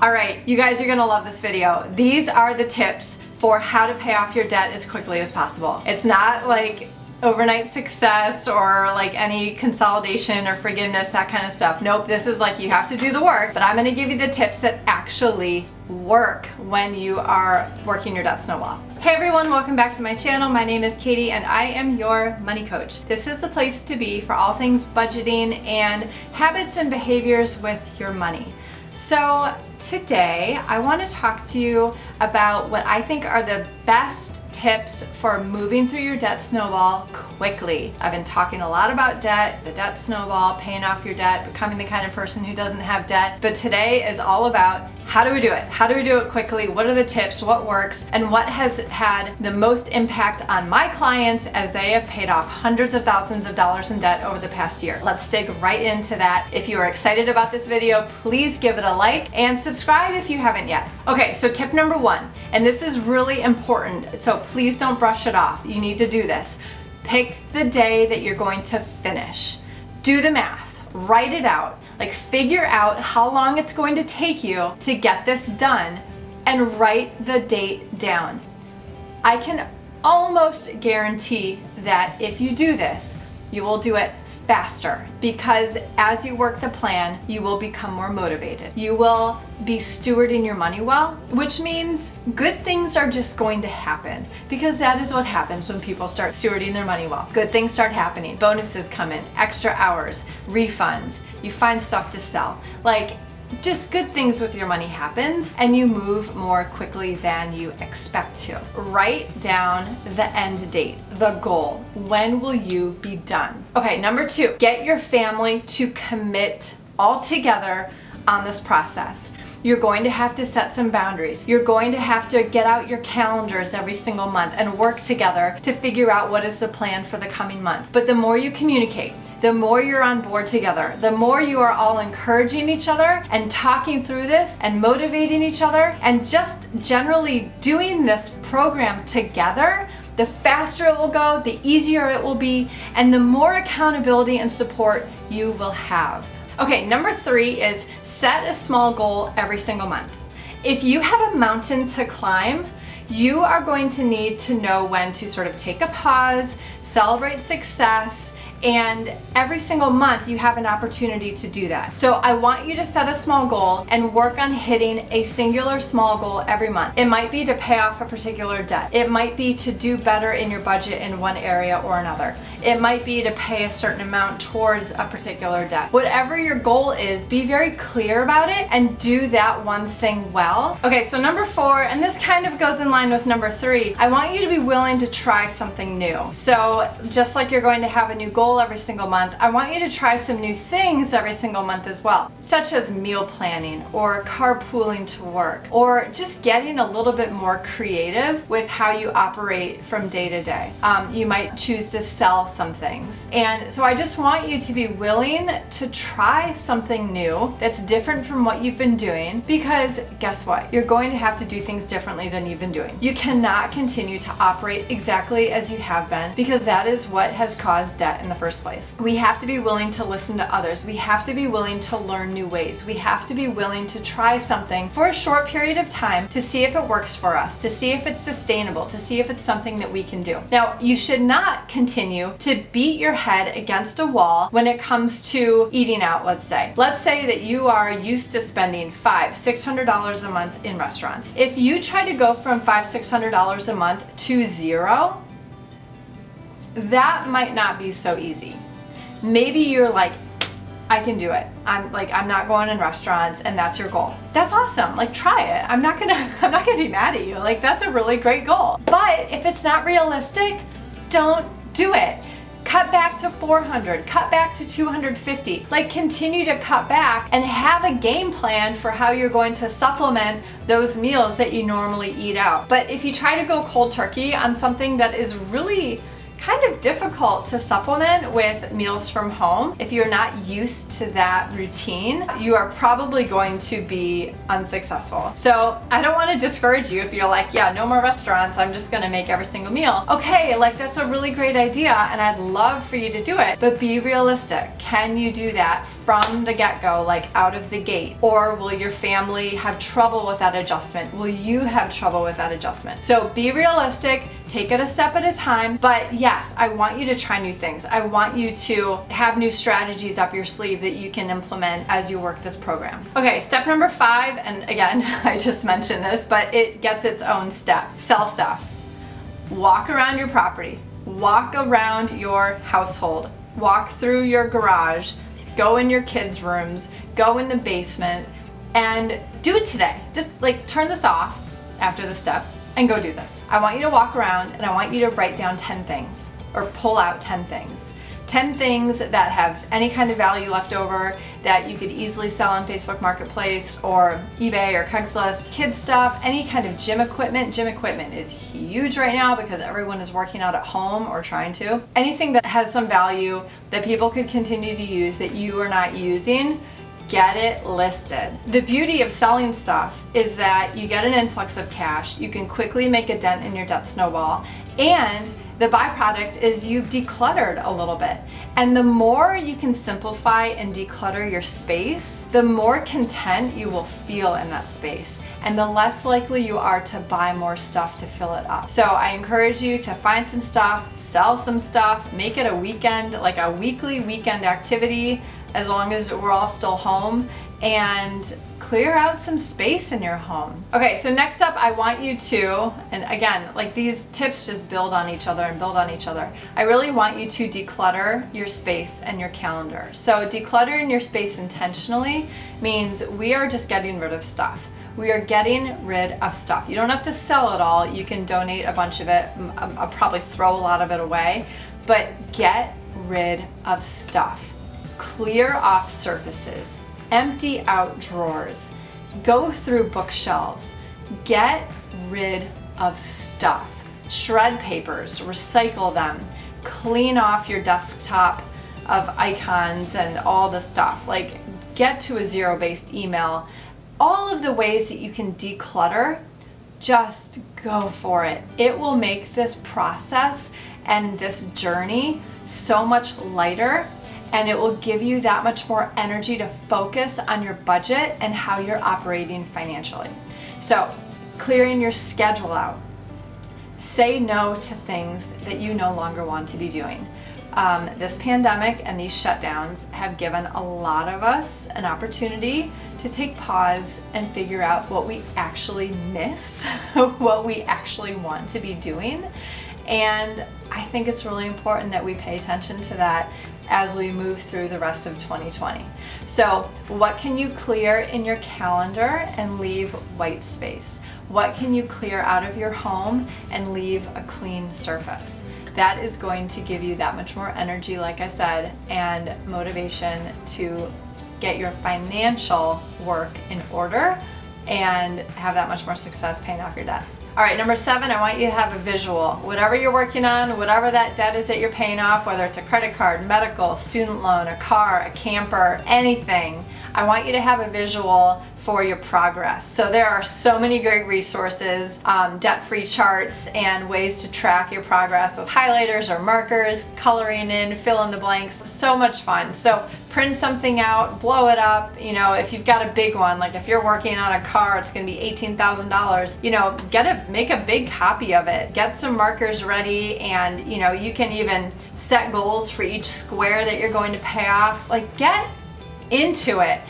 All right, you guys are gonna love this video. These are the tips for how to pay off your debt as quickly as possible. It's not like overnight success or like any consolidation or forgiveness, that kind of stuff. Nope, this is like you have to do the work, but I'm gonna give you the tips that actually work when you are working your debt snowball. Hey everyone, welcome back to my channel. My name is Katie and I am your money coach. This is the place to be for all things budgeting and habits and behaviors with your money. So today I want to talk to you about what I think are the best tips for moving through your debt snowball quickly. I've been talking a lot about debt, the debt snowball, paying off your debt, becoming the kind of person who doesn't have debt, but today is all about how do we do it? How do we do it quickly? What are the tips? What works? And what has had the most impact on my clients as they have paid off hundreds of thousands of dollars in debt over the past year? Let's dig right into that. If you are excited about this video, please give it a like and subscribe if you haven't yet. Okay, so tip number one, and this is really important, so please don't brush it off. You need to do this. Pick the day that you're going to finish. Do the math, write it out. Like figure out how long it's going to take you to get this done and write the date down. I can almost guarantee that if you do this, you will do it faster because as you work the plan, you will become more motivated. You will be stewarding your money well, which means good things are just going to happen because that is what happens when people start stewarding their money well. Good things start happening. Bonuses come in, extra hours, refunds, you find stuff to sell. Like just good things with your money happens and you move more quickly than you expect to. Write down the end date, the goal. When will you be done? Okay, number two, get your family to commit all together on this process. You're going to have to set some boundaries. You're going to have to get out your calendars every single month and work together to figure out what is the plan for the coming month. But the more you communicate, the more you're on board together, the more you are all encouraging each other and talking through this and motivating each other and just generally doing this program together, the faster it will go, the easier it will be, and the more accountability and support you will have. Okay, number three is set a small goal every single month. If you have a mountain to climb, you are going to need to know when to sort of take a pause, celebrate success, and every single month you have an opportunity to do that. So I want you to set a small goal and work on hitting a singular small goal every month. It might be to pay off a particular debt. It might be to do better in your budget in one area or another. It might be to pay a certain amount towards a particular debt. Whatever your goal is, be very clear about it and do that one thing well. Okay, so number four, and this kind of goes in line with number three, I want you to be willing to try something new. So just like you're going to have a new goal every single month, I want you to try some new things every single month as well, such as meal planning or carpooling to work, or just getting a little bit more creative with how you operate from day to day. You might choose to sell some things. And so I just want you to be willing to try something new that's different from what you've been doing, because guess what? You're going to have to do things differently than you've been doing. You cannot continue to operate exactly as you have been because that is what has caused debt in the first place. We have to be willing to listen to others. We have to be willing to learn new ways. We have to be willing to try something for a short period of time to see if it works for us, to see if it's sustainable, to see if it's something that we can do. Now, you should not continue to beat your head against a wall when it comes to eating out, let's say. Let's say that you are used to spending $500-$600 a month in restaurants. If you try to go from $500-$600 a month to zero, that might not be so easy. Maybe you're like, I can do it. I'm not going in restaurants, and that's your goal. That's awesome. Like, try it. I'm not gonna be mad at you. Like, that's a really great goal. But if it's not realistic, don't do it. Cut back to 400, cut back to 250. Like, continue to cut back and have a game plan for how you're going to supplement those meals that you normally eat out. But if you try to go cold turkey on something that is really kind of difficult to supplement with meals from home. If you're not used to that routine, you are probably going to be unsuccessful. So I don't want to discourage you if you're like, yeah, no more restaurants, I'm just gonna make every single meal. Okay, like that's a really great idea and I'd love for you to do it, but be realistic. Can you do that from the get-go, like out of the gate? Or will your family have trouble with that adjustment? Will you have trouble with that adjustment? So be realistic, take it a step at a time, but yes, I want you to try new things. I want you to have new strategies up your sleeve that you can implement as you work this program. Okay, step number 5, and again, I just mentioned this, but it gets its own step. Sell stuff. Walk around your property. Walk around your household. Walk through your garage. Go in your kids' rooms. Go in the basement. And do it today. Just like turn this off after the step and go do this. I want you to walk around and I want you to write down 10 things or pull out 10 things. 10 things that have any kind of value left over that you could easily sell on Facebook Marketplace or eBay or Craigslist. Kids stuff, any kind of gym equipment. Gym equipment is huge right now because everyone is working out at home or trying to. Anything that has some value that people could continue to use that you are not using, get it listed. The beauty of selling stuff is that you get an influx of cash, you can quickly make a dent in your debt snowball, and the byproduct is you've decluttered a little bit. And the more you can simplify and declutter your space, the more content you will feel in that space, and the less likely you are to buy more stuff to fill it up. So I encourage you to find some stuff, sell some stuff, make it a weekend, like a weekly weekend activity, as long as we're all still home, and clear out some space in your home. Okay, so next up I want you to, and again, like these tips just build on each other and build on each other. I really want you to declutter your space and your calendar. So decluttering your space intentionally means we are just getting rid of stuff. We are getting rid of stuff. You don't have to sell it all. You can donate a bunch of it. I'll probably throw a lot of it away, but get rid of stuff. Clear off surfaces. Empty out drawers, go through bookshelves, get rid of stuff. Shred papers, recycle them, clean off your desktop of icons and all the stuff. Like, get to a zero-based email. All of the ways that you can declutter, just go for it. It will make this process and this journey so much lighter, and it will give you that much more energy to focus on your budget and how you're operating financially. So, clearing your schedule out. Say no to things that you no longer want to be doing. This pandemic and these shutdowns have given a lot of us an opportunity to take pause and figure out what we actually miss, what we actually want to be doing. And I think it's really important that we pay attention to that as we move through the rest of 2020. So what can you clear in your calendar and leave white space? What can you clear out of your home and leave a clean surface? That is going to give you that much more energy, like I said, and motivation to get your financial work in order and have that much more success paying off your debt. All right, number 7, I want you to have a visual. Whatever you're working on, whatever that debt is that you're paying off, whether it's a credit card, medical, student loan, a car, a camper, anything, I want you to have a visual for your progress. So there are so many great resources, debt-free charts and ways to track your progress with highlighters or markers, coloring in, fill in the blanks. So much fun. So print something out, blow it up. You know, if you've got a big one, like if you're working on a car, it's going to be $18,000. You know, make a big copy of it. Get some markers ready, and you know, you can even set goals for each square that you're going to pay off. Like, get into it.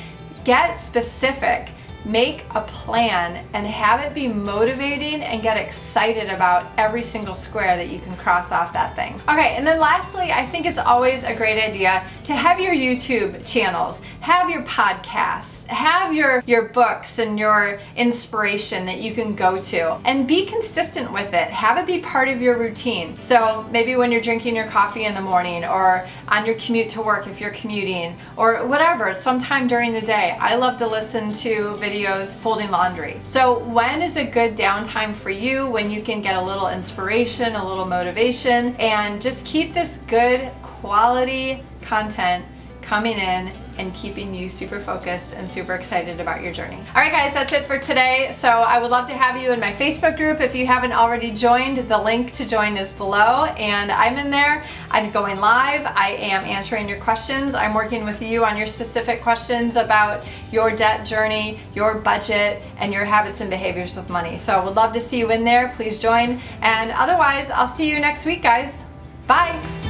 Get specific. Make a plan and have it be motivating and get excited about every single square that you can cross off that thing. Okay, and then lastly, I think it's always a great idea to have your YouTube channels, have your podcasts, have your books and your inspiration that you can go to, and be consistent with it. Have it be part of your routine. So maybe when you're drinking your coffee in the morning, or on your commute to work if you're commuting, or whatever, sometime during the day. I love to listen to videos folding laundry. So when is a good downtime for you, when you can get a little inspiration, a little motivation, and just keep this good quality content coming in and keeping you super focused and super excited about your journey. All right, guys, that's it for today. So I would love to have you in my Facebook group. If you haven't already joined, the link to join is below, and I'm in there. I'm going live. I am answering your questions. I'm working with you on your specific questions about your debt journey, your budget, and your habits and behaviors with money. So I would love to see you in there. Please join. And otherwise, I'll see you next week, guys. Bye.